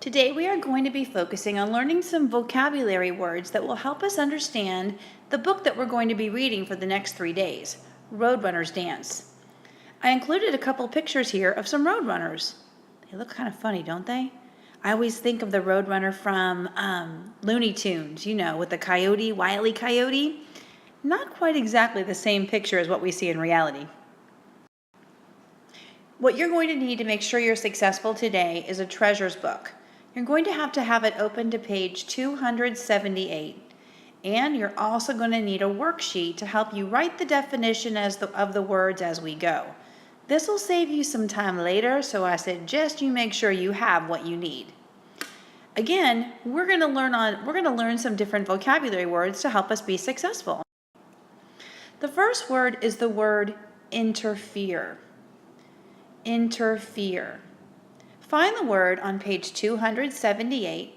Today we are going to be focusing on learning some vocabulary words that will help us understand the book that we're going to be reading for the next 3 days, Roadrunner's Dance. I included a couple pictures here of some Roadrunners. They look kind of funny, don't they? I always think of the Roadrunner from Looney Tunes, with the coyote, Wile E. Coyote. Not quite exactly the same picture as what we see in reality. What you're going to need to make sure you're successful today is a treasures book. You're going to have it open to page 278. And you're also going to need a worksheet to help you write the definition of the words as we go. This will save you some time later, so I suggest you make sure you have what you need. Again, we're going to learn some different vocabulary words to help us be successful. The first word is the word interfere. Interfere. Find the word on page 278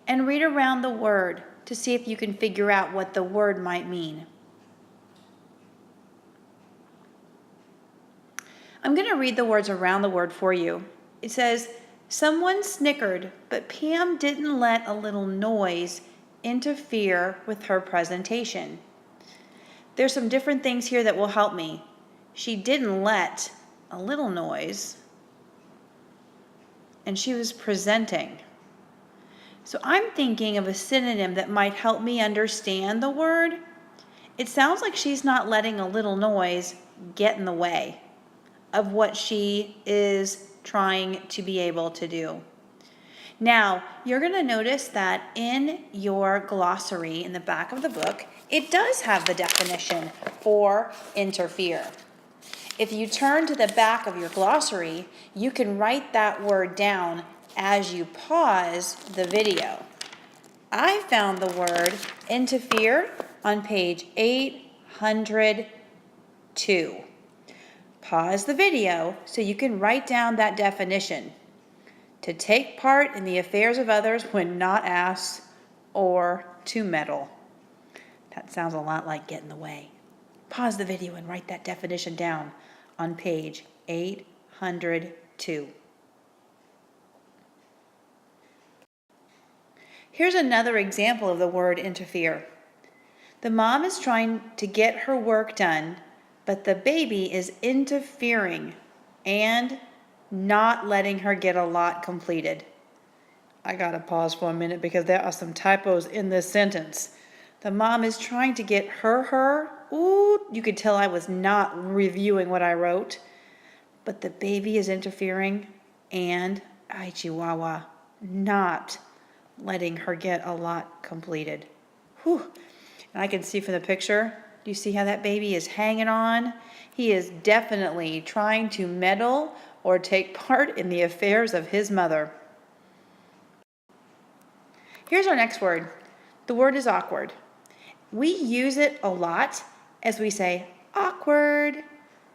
and read around the word to see if you can figure out what the word might mean. I'm going to read the words around the word for you. It says, someone snickered, but Pam didn't let a little noise interfere with her presentation. There's some different things here that will help me. She didn't let a little noise, and she was presenting. So I'm thinking of a synonym that might help me understand the word. It sounds like she's not letting a little noise get in the way of what she is trying to be able to do. Now, you're going to notice that in your glossary in the back of the book, it does have the definition for interfere. If you turn to the back of your glossary, you can write that word down as you pause the video. I found the word interfere on page 802. Pause the video so you can write down that definition. To take part in the affairs of others when not asked, or to meddle. That sounds a lot like get in the way. Pause the video and write that definition down on page 802. Here's another example of the word interfere. The mom is trying to get her work done, but the baby is interfering and not letting her get a lot completed. I gotta pause for a minute because there are some typos in this sentence. The mom is trying to get her. Ooh, you could tell I was not reviewing what I wrote. But the baby is interfering and, ay chihuahua, not letting her get a lot completed. Whew. And I can see from the picture, do you see how that baby is hanging on? He is definitely trying to meddle or take part in the affairs of his mother. Here's our next word. The word is awkward. We use it a lot as we say awkward,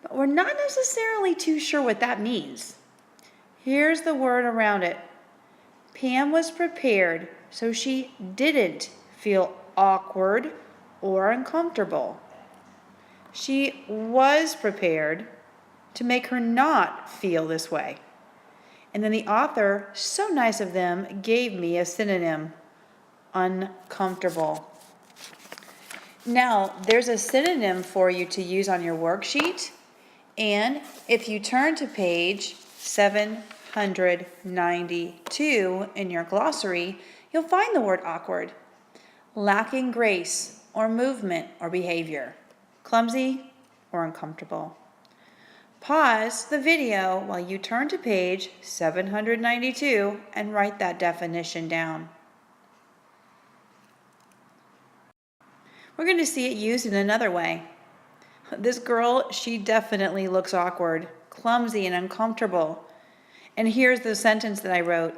but we're not necessarily too sure what that means. Here's the word around it. Pam was prepared so she didn't feel awkward or uncomfortable. She was prepared to make her not feel this way. And then the author, so nice of them, gave me a synonym, uncomfortable. Now, there's a synonym for you to use on your worksheet. And if you turn to page 792 in your glossary, you'll find the word awkward. Lacking grace or movement or behavior. Clumsy or uncomfortable. Pause the video while you turn to page 792 and write that definition down. We're going to see it used in another way. This girl, she definitely looks awkward, clumsy, and uncomfortable. And here's the sentence that I wrote.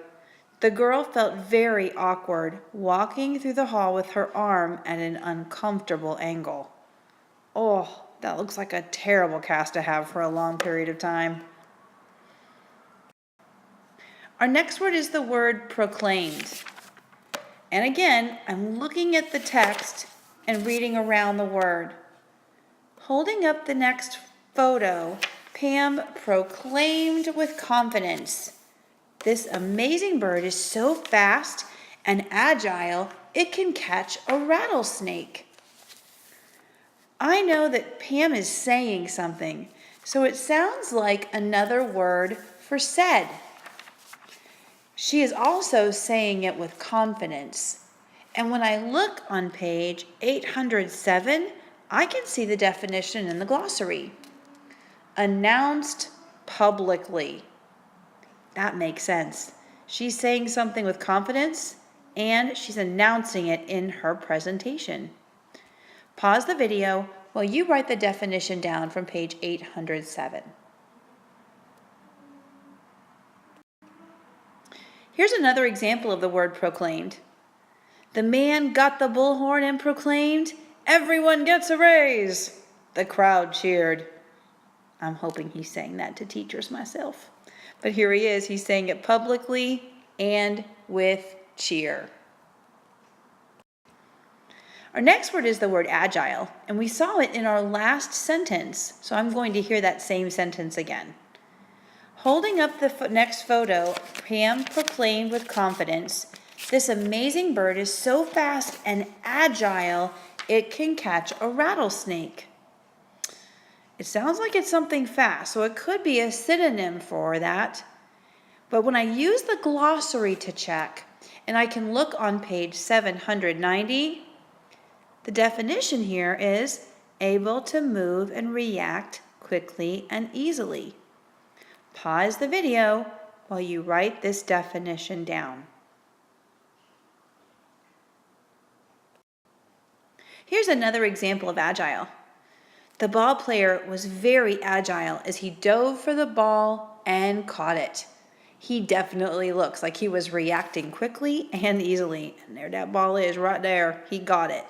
The girl felt very awkward walking through the hall with her arm at an uncomfortable angle. Oh, that looks like a terrible cast to have for a long period of time. Our next word is the word proclaimed. And again, I'm looking at the text and reading around the word. Holding up the next photo, Pam proclaimed with confidence, This amazing bird is so fast and agile, it can catch a rattlesnake. I know that Pam is saying something, so it sounds like another word for said. She is also saying it with confidence. And when I look on page 807, I can see the definition in the glossary. Announced publicly. That makes sense. She's saying something with confidence, and she's announcing it in her presentation. Pause the video while you write the definition down from page 807. Here's another example of the word proclaimed. The man got the bullhorn and proclaimed, "Everyone gets a raise." The crowd cheered. I'm hoping he's saying that to teachers myself. But here he is. He's saying it publicly and with cheer. Our next word is the word agile, and we saw it in our last sentence, so I'm going to hear that same sentence again. Holding up the next photo, Pam proclaimed with confidence, "This amazing bird is so fast and agile, it can catch a rattlesnake." It sounds like it's something fast, so it could be a synonym for that. But when I use the glossary to check, and I can look on page 790, the definition here is able to move and react quickly and easily. Pause the video while you write this definition down. Here's another example of agile. The ball player was very agile as he dove for the ball and caught it. He definitely looks like he was reacting quickly and easily. And there that ball is right there. He got it.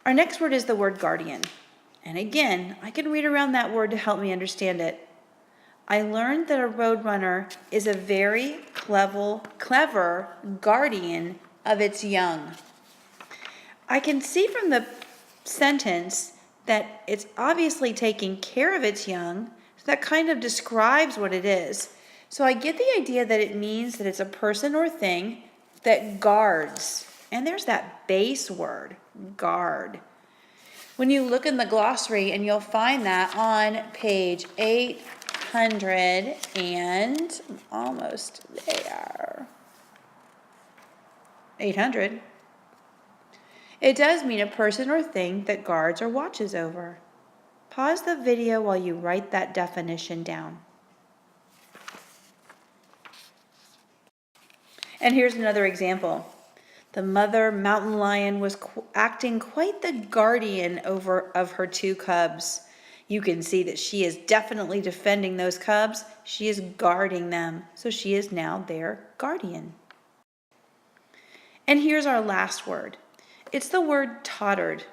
Our next word is the word guardian. And again, I can read around that word to help me understand it. I learned that a roadrunner is a very clever guardian of its young. I can see from the sentence that it's obviously taking care of its young. So that kind of describes what it is. So I get the idea that it means that it's a person or thing that guards. And there's that base word, guard. When you look in the glossary, and you'll find that on page 800 and almost there. 800. It does mean a person or thing that guards or watches over. Pause the video while you write that definition down. And here's another example. The mother mountain lion was acting quite the guardian of her two cubs. You can see that she is definitely defending those cubs. She is guarding them, so she is now their guardian. And here's our last word. It's the word tottered.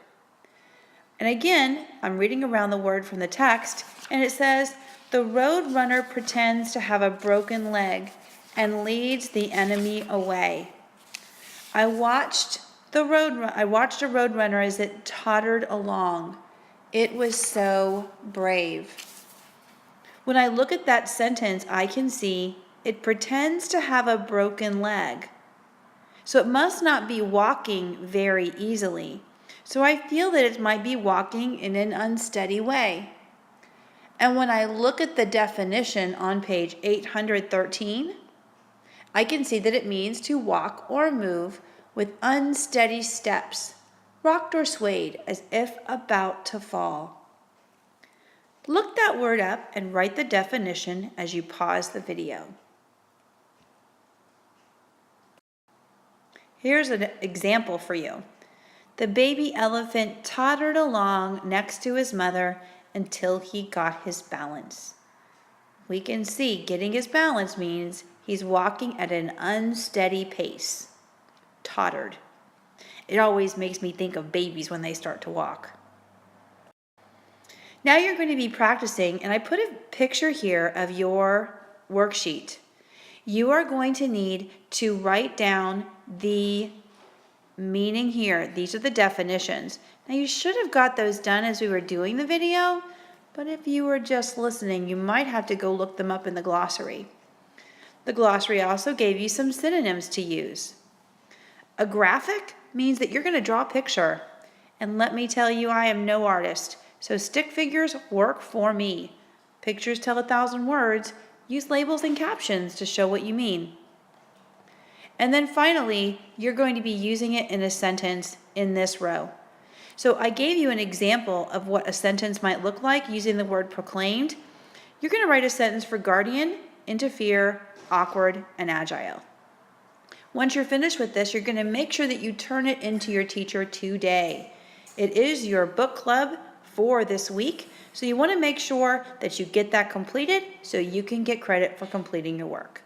And again, I'm reading around the word from the text, and it says, the roadrunner pretends to have a broken leg and leads the enemy away. I watched a roadrunner as it tottered along. It was so brave. When I look at that sentence, I can see it pretends to have a broken leg. So it must not be walking very easily. So I feel that it might be walking in an unsteady way. And when I look at the definition on page 813, I can see that it means to walk or move with unsteady steps, rocked or swayed as if about to fall. Look that word up and write the definition as you pause the video. Here's an example for you. The baby elephant tottered along next to his mother until he got his balance. We can see getting his balance means he's walking at an unsteady pace. Tottered. It always makes me think of babies when they start to walk. Now you're going to be practicing, and I put a picture here of your worksheet. You are going to need to write down the meaning here. These are the definitions. Now you should have got those done as we were doing the video, but if you were just listening, you might have to go look them up in the glossary. The glossary also gave you some synonyms to use. A graphic means that you're going to draw a picture. And let me tell you, I am no artist, so stick figures work for me. Pictures tell 1,000 words. Use labels and captions to show what you mean. And then finally, you're going to be using it in a sentence in this row. So I gave you an example of what a sentence might look like using the word proclaimed. You're going to write a sentence for guardian, interfere, awkward, and agile. Once you're finished with this, you're going to make sure that you turn it into your teacher today. It is your book club for this week, so you want to make sure that you get that completed so you can get credit for completing your work.